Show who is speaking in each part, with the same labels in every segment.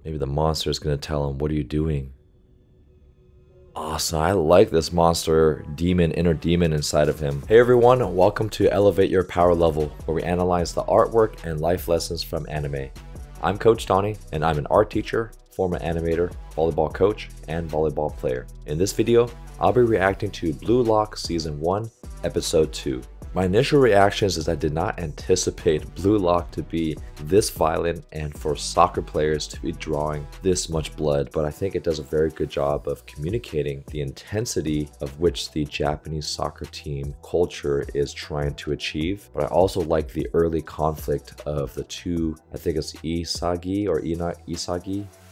Speaker 1: Maybe the monster is going to tell him, what are you doing? Awesome, I like this monster inner demon inside of him. Hey everyone, welcome to Elevate Your Power Level, where we analyze the artwork and life lessons from anime. I'm Coach Donnie, and I'm an art teacher, former animator, volleyball coach, and volleyball player. In this video, I'll be reacting to Blue Lock Season 1, Episode 2. My initial reactions is I did not anticipate Blue Lock to be this violent and for soccer players to be drawing this much blood, but I think it does a very good job of communicating the intensity of which the Japanese soccer team culture is trying to achieve. But I also like the early conflict of the two, I think it's Isagi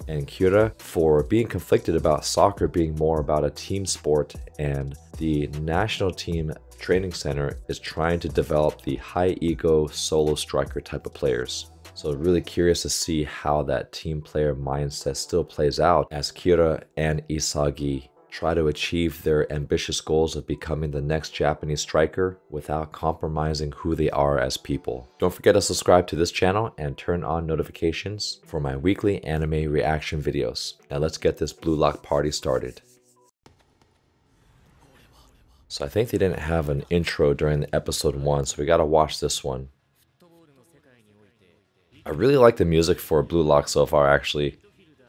Speaker 1: and Kira, for being conflicted about soccer being more about a team sport, and the national team training center is trying to develop the high ego solo striker type of players. So really curious to see how that team player mindset still plays out as Kira and Isagi try to achieve their ambitious goals of becoming the next Japanese striker without compromising who they are as people. Don't forget to subscribe to this channel and turn on notifications for my weekly anime reaction videos. Now let's get this Blue Lock party started. So I think they didn't have an intro during the episode 1, so we gotta watch this one. I really like the music for Blue Lock so far, actually.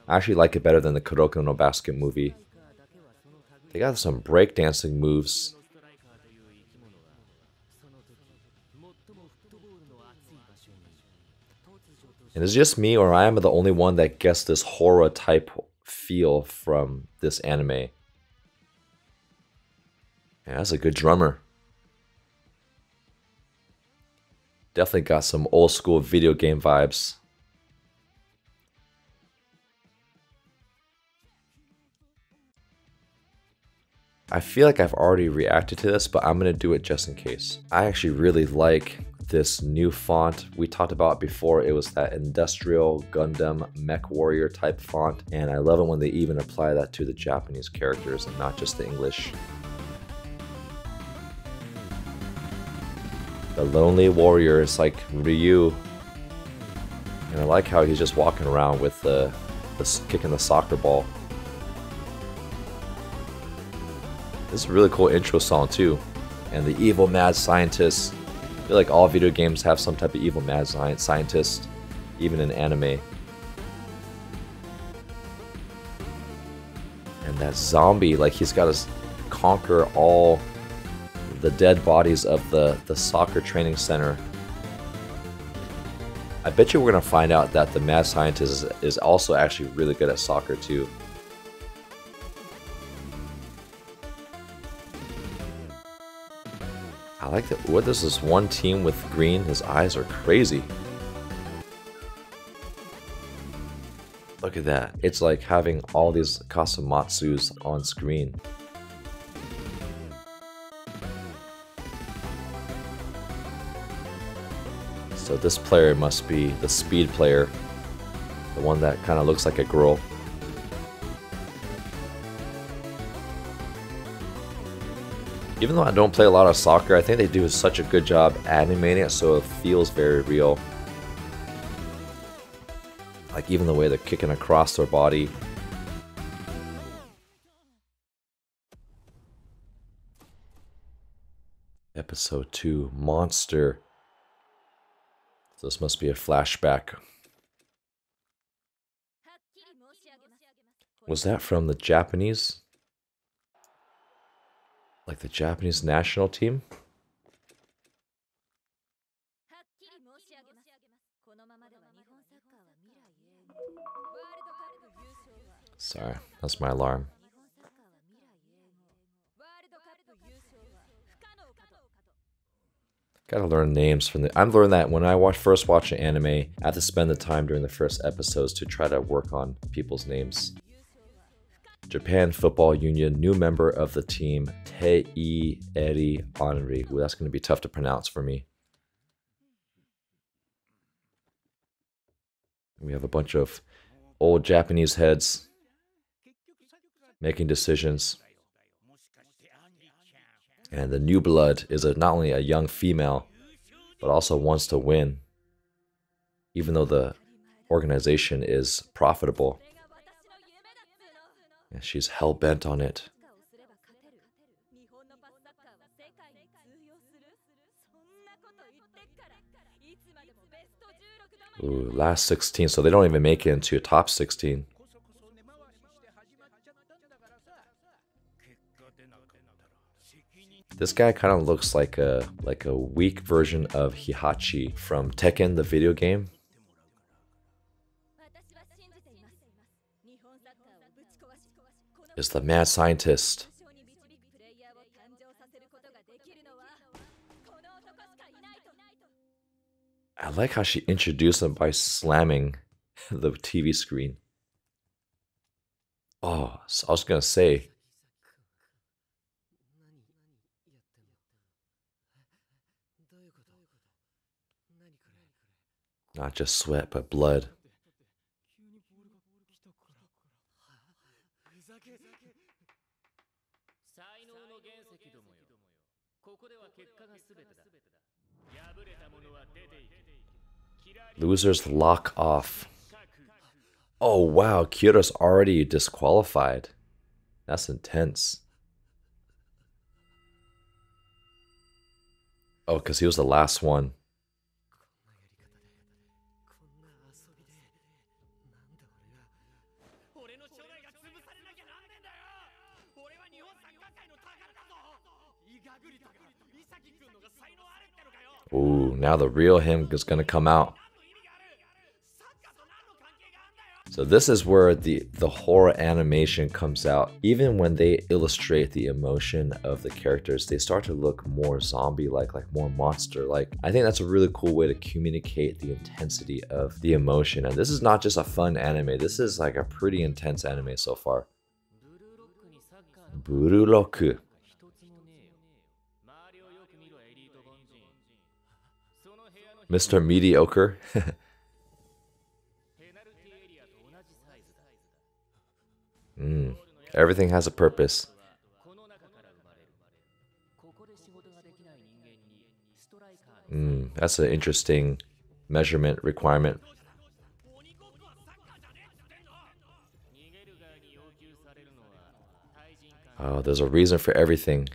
Speaker 1: I actually like it better than the Kuroko no Basket movie. They got some breakdancing moves. And is it just me, or I am the only one that gets this horror type feel from this anime? Yeah, that's a good drummer. Definitely got some old school video game vibes. I feel like I've already reacted to this, but I'm going to do it just in case. I actually really like this new font. We talked about before, it was that industrial Gundam mech warrior type font, and I love it when they even apply that to the Japanese characters and not just the English. The lonely warrior is like Ryu, and I like how he's just walking around with kicking the soccer ball. This is a really cool intro song too, and the evil mad scientist. I feel like all video games have some type of evil mad scientist, even in anime. And that zombie, like he's got to conquer all the dead bodies of the soccer training center. I bet you we're gonna find out that the mad scientist is also actually really good at soccer too. I like that. What is this one team with green? His eyes are crazy. Look at that. It's like having all these Kasamatsus on screen. So this player must be the speed player, the one that kind of looks like a girl. Even though I don't play a lot of soccer, I think they do such a good job animating it so it feels very real. Like even the way they're kicking across their body. Episode 2, Monster. So this must be a flashback. Was that from the Japanese? Like the Japanese national team? Sorry, that's my alarm. Gotta learn names from the. I've learned that when I first watch an anime, I have to spend the time during the first episodes to try to work on people's names. Japan Football Union, new member of the team, Tei Eri Onri. Ooh, that's going to be tough to pronounce for me. We have a bunch of old Japanese heads making decisions. And the new blood is not only a young female, but also wants to win. Even though the organization is profitable. And she's hell-bent on it. Ooh, last 16, so they don't even make it into a top 16. This guy kind of looks like a weak version of Hihachi from Tekken, the video game. Is the mad scientist. I like how she introduced him by slamming the TV screen. Oh, so I was gonna say. Not just sweat, but blood. Losers lock off. Oh wow, Kyoto's already disqualified. That's intense. Oh, because he was the last one. Ooh, now the real him is gonna come out. So this is where the horror animation comes out. Even when they illustrate the emotion of the characters, they start to look more zombie-like, like more monster-like. I think that's a really cool way to communicate the intensity of the emotion. And this is not just a fun anime. This is like a pretty intense anime so far. Bururoku. Mr. Mediocre. Everything has a purpose. That's an interesting measurement requirement. Oh, there's a reason for everything.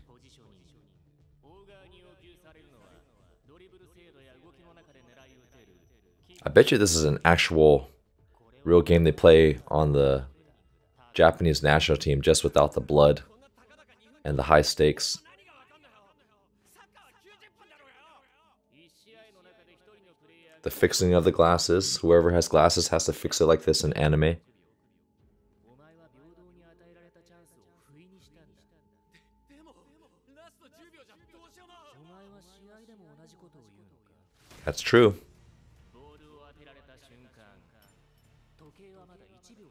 Speaker 1: I bet you this is an actual real game they play on the Japanese national team, just without the blood and the high stakes. The fixing of the glasses. Whoever has glasses has to fix it like this in anime. That's true.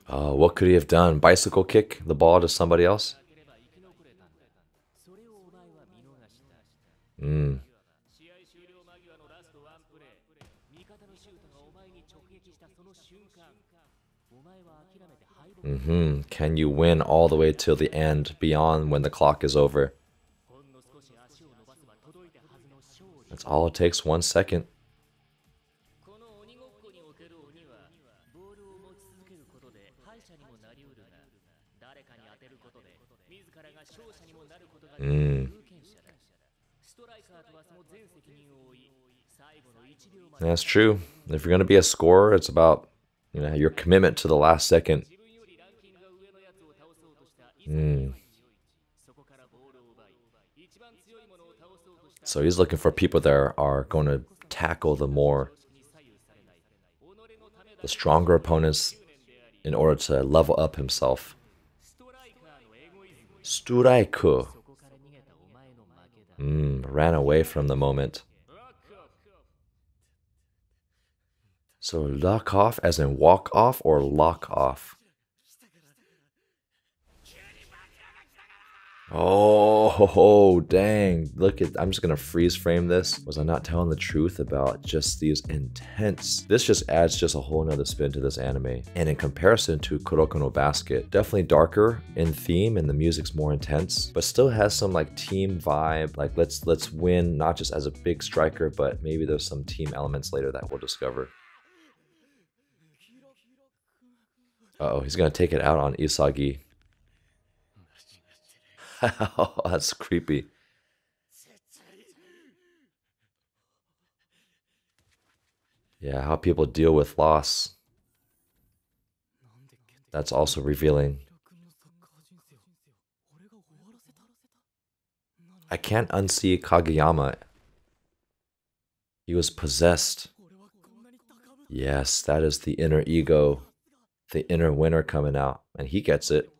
Speaker 1: What could he have done? Bicycle kick the ball to somebody else? Can you win all the way till the end, beyond when the clock is over? That's all it takes, 1 second. That's true. If you're going to be a scorer, it's about, you know, your commitment to the last second. So he's looking for people that are going to tackle the stronger opponents in order to level up himself. Straiku. Ran away from the moment. So lock off as in walk off or lock off? Oh, dang. Look at, I'm just gonna freeze frame this. Was I not telling the truth about just these intense? This just adds just a whole nother spin to this anime. And in comparison to Kuroko no Basket, definitely darker in theme and the music's more intense, but still has some like team vibe. Like let's win, not just as a big striker, but maybe there's some team elements later that we'll discover. Uh-oh, he's gonna take it out on Isagi. Oh, that's creepy. Yeah, how people deal with loss. That's also revealing. I can't unsee Kageyama. He was possessed. Yes, that is the inner ego, the inner winner coming out, and he gets it.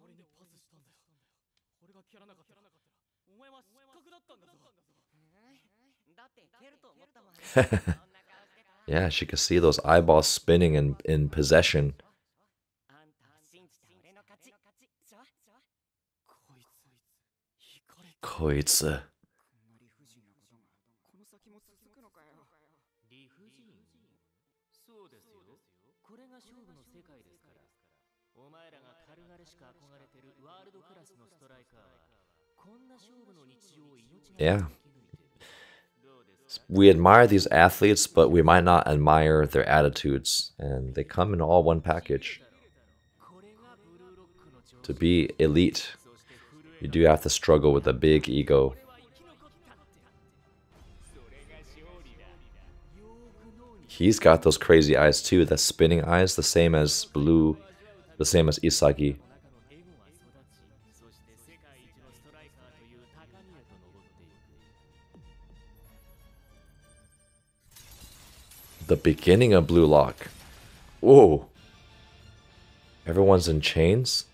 Speaker 1: Yeah, she could see those eyeballs spinning in possession. Koitsu. Yeah. We admire these athletes, but we might not admire their attitudes. And they come in all one package. To be elite, you do have to struggle with a big ego. He's got those crazy eyes too, the spinning eyes, the same as Blue, the same as Isagi. The beginning of Blue Lock. Whoa. Everyone's in chains?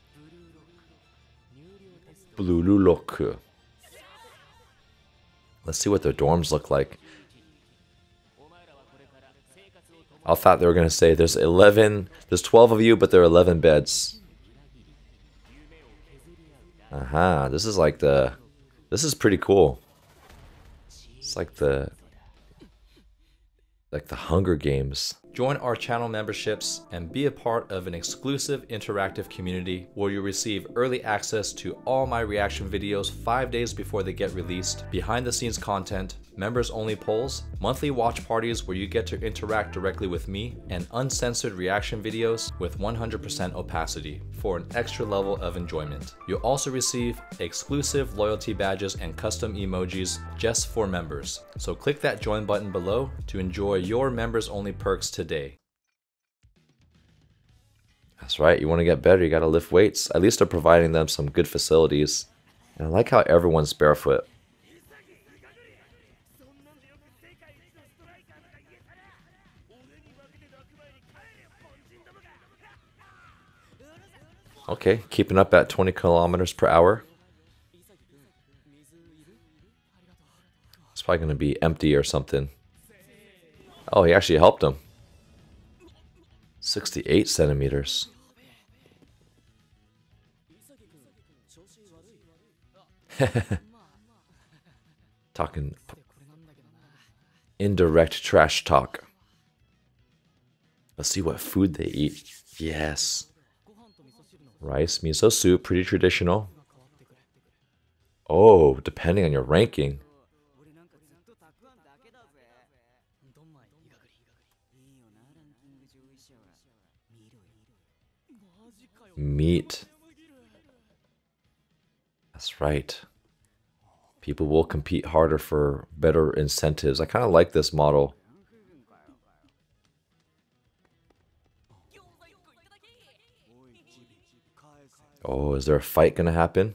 Speaker 1: Blue Lock. Let's see what their dorms look like. I thought they were going to say there's 12 of you, but there are 11 beds. Aha, this is pretty cool. It's like the Hunger Games. Join our channel memberships and be a part of an exclusive interactive community where you'll receive early access to all my reaction videos 5 days before they get released, behind the scenes content, members only polls, monthly watch parties where you get to interact directly with me, and uncensored reaction videos with 100% opacity for an extra level of enjoyment. You'll also receive exclusive loyalty badges and custom emojis just for members. So click that join button below to enjoy your members only perks today. That's right, you want to get better, you gotta lift weights. At least they're providing them some good facilities. And I like how everyone's barefoot. Okay, keeping up at 20 kilometers per hour. It's probably going to be empty or something. Oh, he actually helped him. 68 centimeters. Talking indirect trash talk. Let's see what food they eat. Yes. Rice, miso soup, pretty traditional. Oh, depending on your ranking. Meat. That's right. People will compete harder for better incentives. I kind of like this model. Oh, is there a fight gonna happen?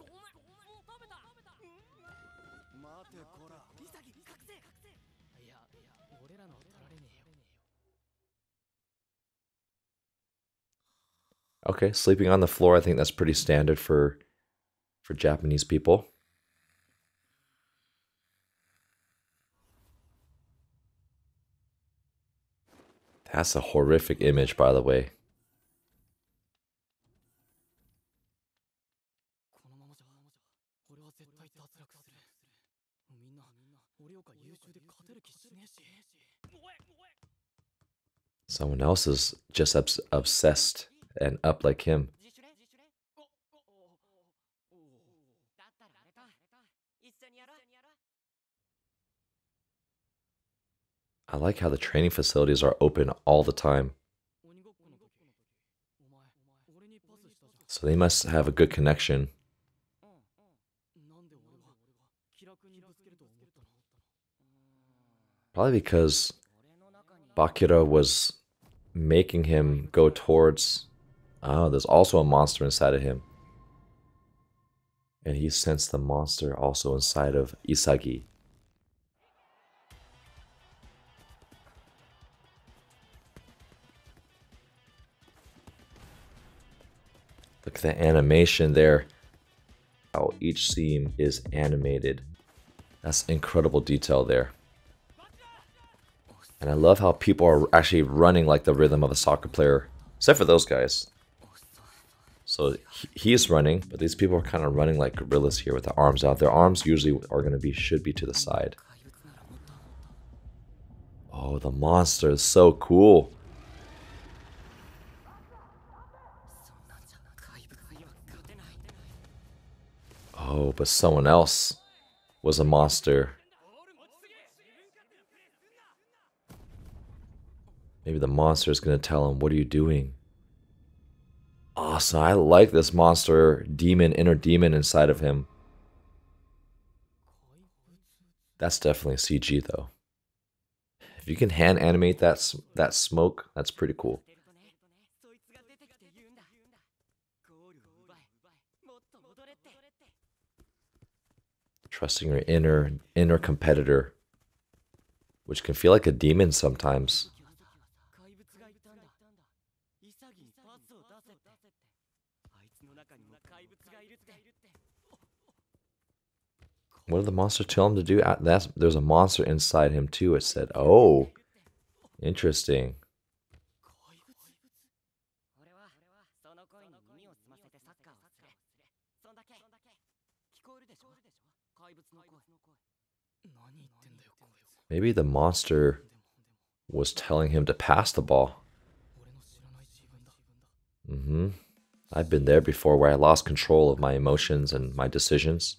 Speaker 1: Okay, sleeping on the floor, I think that's pretty standard for Japanese people. That's a horrific image, by the way. Someone else is just obsessed and up like him. I like how the training facilities are open all the time. So they must have a good connection. Probably because Bachira was making him go towards... Oh, there's also a monster inside of him. And he sensed the monster also inside of Isagi. Look at the animation there. How each seam is animated. That's incredible detail there. And I love how people are actually running like the rhythm of a soccer player. Except for those guys. So he's running, but these people are kind of running like gorillas here with the arms out. Their arms usually are going to be, should be to the side. Oh, the monster is so cool. Oh, but someone else was a monster. Maybe the monster is going to tell him, what are you doing? Awesome. I like this monster demon, inner demon inside of him. That's definitely CG though. If you can hand animate that smoke, that's pretty cool. Trusting your inner competitor, which can feel like a demon sometimes. What did the monster tell him to do? There's a monster inside him too, it said. Oh, interesting. Maybe the monster was telling him to pass the ball. I've been there before where I lost control of my emotions and my decisions.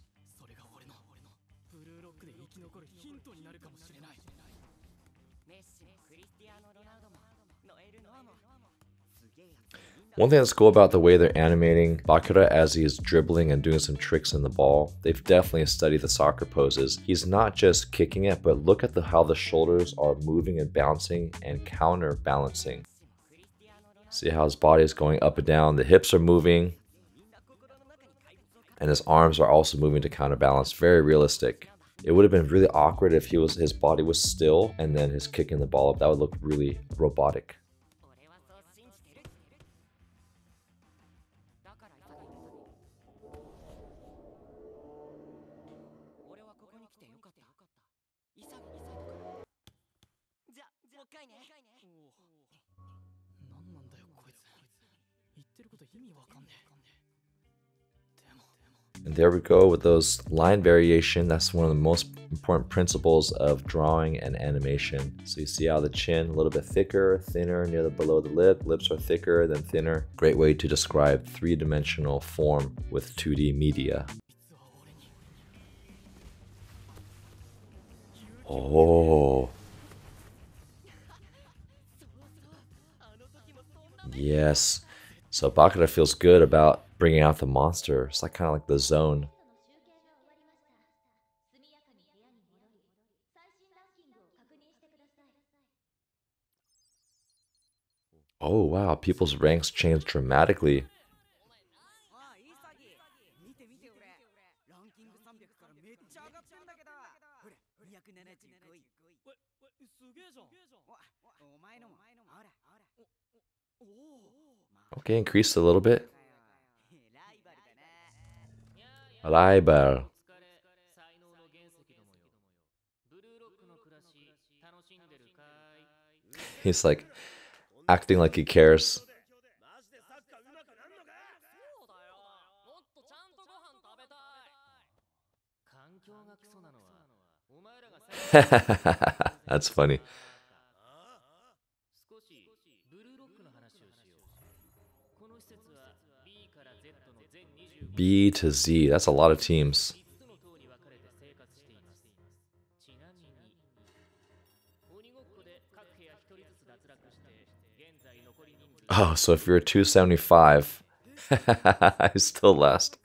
Speaker 1: One thing that's cool about the way they're animating Bachira as he's dribbling and doing some tricks in the ball, they've definitely studied the soccer poses. He's not just kicking it, but look at how the shoulders are moving and bouncing and counterbalancing. See how his body is going up and down, the hips are moving, and his arms are also moving to counterbalance. Very realistic. It would have been really awkward if his body was still and then his kicking the ball up. That would look really robotic. And there we go with those line variation. That's one of the most important principles of drawing and animation. So you see how the chin a little bit thicker, thinner near the below the lip. Lips are thicker than thinner. Great way to describe three-dimensional form with 2D media. Oh. Yes. So Bachira feels good about bringing out the monster. It's like kind of like the zone. Oh wow, people's ranks changed dramatically. Okay, increased a little bit. Rival. He's like acting like he cares. That's funny. B to Z, that's a lot of teams. Oh, so if you're 275, I still last.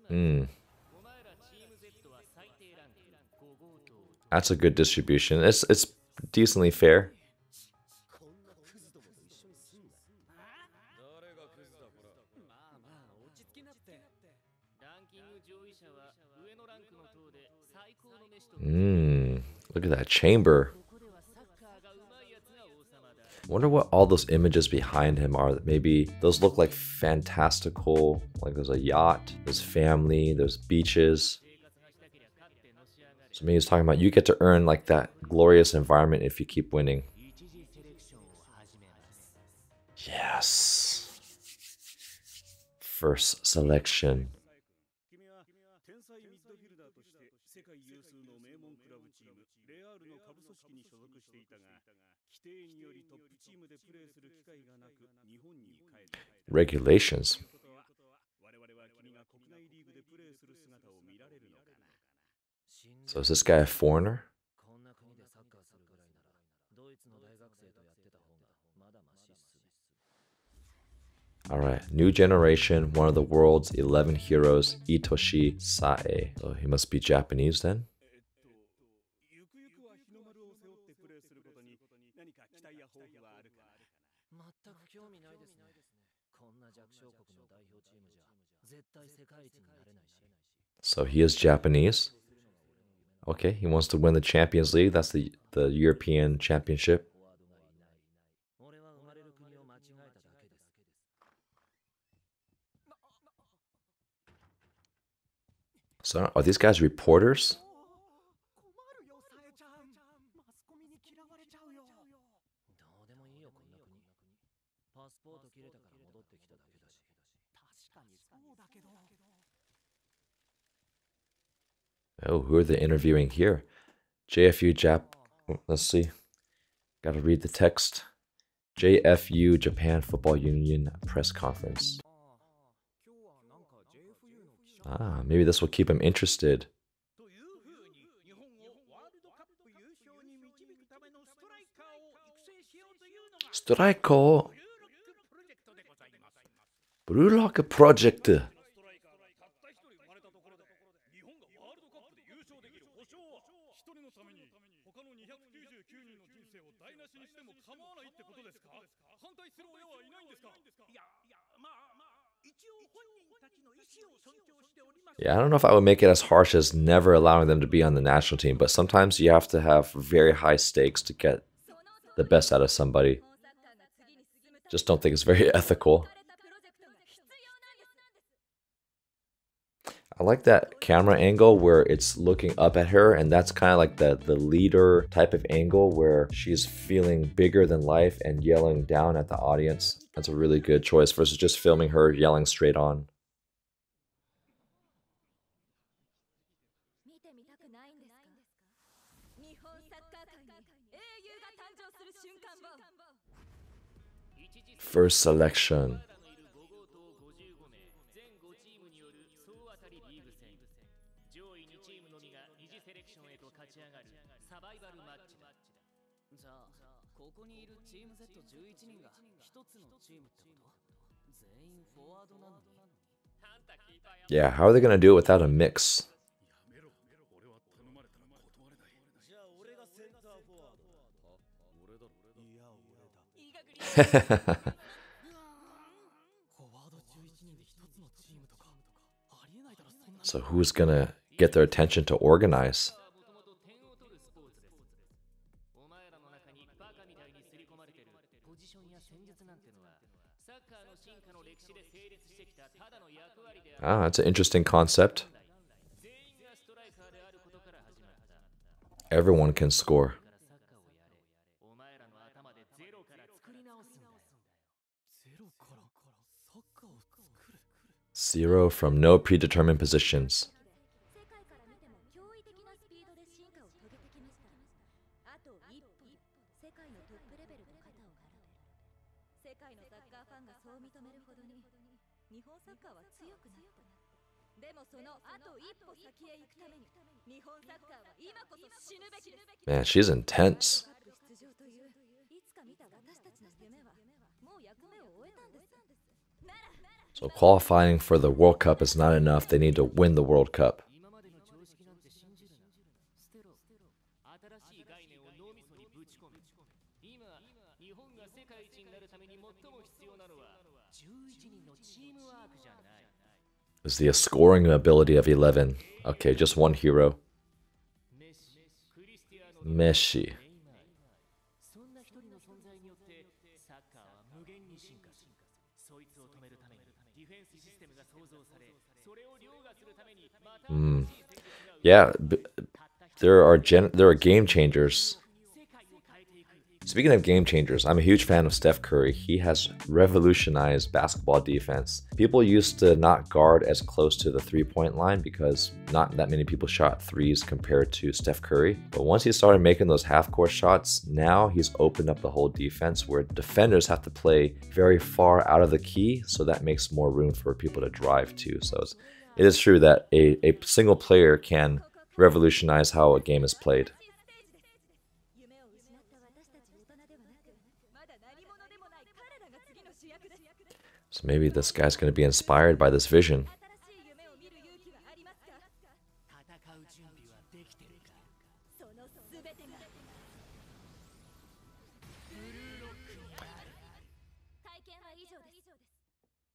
Speaker 1: Hmm. That's a good distribution. It's decently fair. Look at that chamber. Wonder what all those images behind him are. Maybe those look like fantastical, like there's a yacht, there's family, there's beaches. So maybe he's talking about you get to earn like that glorious environment if you keep winning. Yes. First selection. Regulations. So is this guy a foreigner? Alright, new generation, one of the world's 11 heroes, Itoshi Sae. So he must be Japanese then? So he is Japanese. Okay, he wants to win the Champions League. That's the European Championship. So are these guys reporters? Oh, who are they interviewing here? JFU Jap. Let's see. Gotta read the text. JFU Japan Football Union press conference. Ah, maybe this will keep him interested. Striker. Blue Lock Project. Yeah, I don't know if I would make it as harsh as never allowing them to be on the national team, but sometimes you have to have very high stakes to get the best out of somebody. Just don't think it's very ethical. I like that camera angle where it's looking up at her, and that's kind of like the leader type of angle where she's feeling bigger than life and yelling down at the audience. That's a really good choice versus just filming her yelling straight on. First selection. Yeah, how are they going to do it without a mix? So who's going to get their attention to organize? Ah, that's an interesting concept. Everyone can score. Zero from no predetermined positions. Man, she's intense. So qualifying for the World Cup is not enough. They need to win the World Cup. Is the scoring ability of 11. Okay, just one hero. Messi. Yeah, there are game changers. Speaking of game changers, I'm a huge fan of Steph Curry. He has revolutionized basketball defense. People used to not guard as close to the three-point line because not that many people shot threes compared to Steph Curry. But once he started making those half-court shots, now he's opened up the whole defense where defenders have to play very far out of the key, so that makes more room for people to drive to. So it is true that a single player can revolutionize how a game is played. So maybe this guy's going to be inspired by this vision.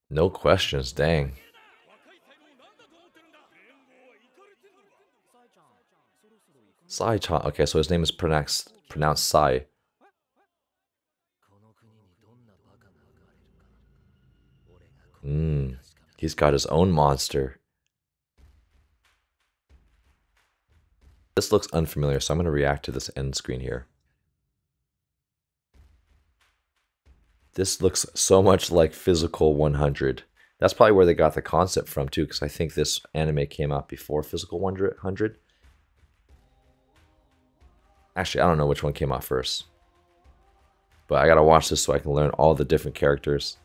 Speaker 1: No questions, dang. Sai-chan. Okay, so his name is pronounced Sai. He's got his own monster. This looks unfamiliar, so I'm going to react to this end screen here. This looks so much like Physical 100. That's probably where they got the concept from too, because I think this anime came out before Physical 100. Actually, I don't know which one came out first. But I gotta watch this so I can learn all the different characters.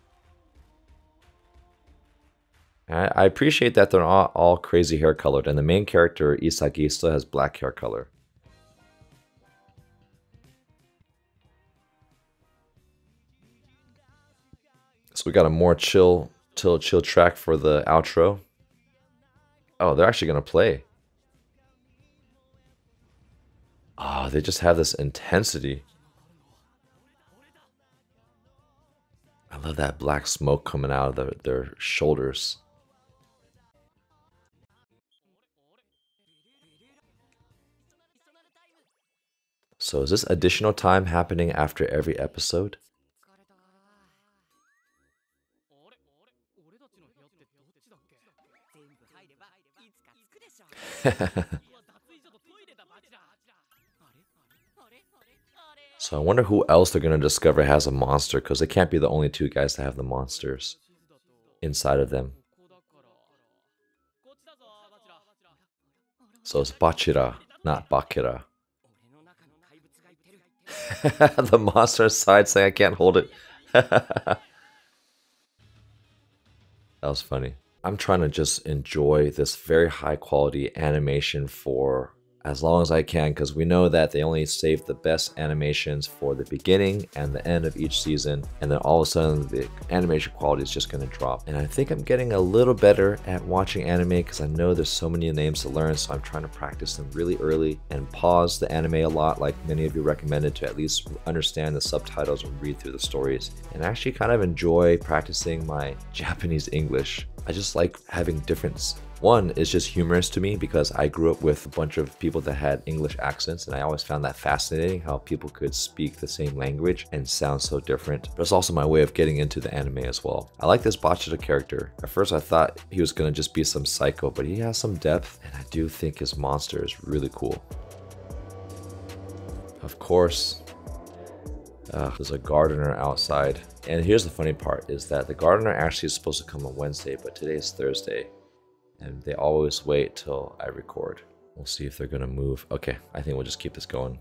Speaker 1: I appreciate that they're not all crazy hair colored, and the main character, Isagi, still has black hair color. So we got a more chill track for the outro. Oh, they're actually gonna play. Oh, they just have this intensity. I love that black smoke coming out of their shoulders. So is this additional time happening after every episode? So I wonder who else they're going to discover has a monster, because they can't be the only two guys to have the monsters inside of them. So it's Bachira, not Bachira. The monster inside saying I can't hold it. That was funny. I'm trying to just enjoy this very high quality animation for as long as I can, because we know that they only save the best animations for the beginning and the end of each season, and then all of a sudden the animation quality is just going to drop. And I think I'm getting a little better at watching anime because I know there's so many names to learn, so I'm trying to practice them really early and pause the anime a lot, like many of you recommended, to at least understand the subtitles and read through the stories, and actually kind of enjoy practicing my Japanese English. I just like having difference. One is just humorous to me because I grew up with a bunch of people that had English accents, and I always found that fascinating how people could speak the same language and sound so different. But it's also my way of getting into the anime as well. I like this Bachira character. At first I thought he was going to just be some psycho, but he has some depth, and I do think his monster is really cool. Of course, there's a gardener outside. And here's the funny part, is that the gardener actually is supposed to come on Wednesday, but today is Thursday. And they always wait till I record. We'll see if they're gonna move. Okay, I think we'll just keep this going.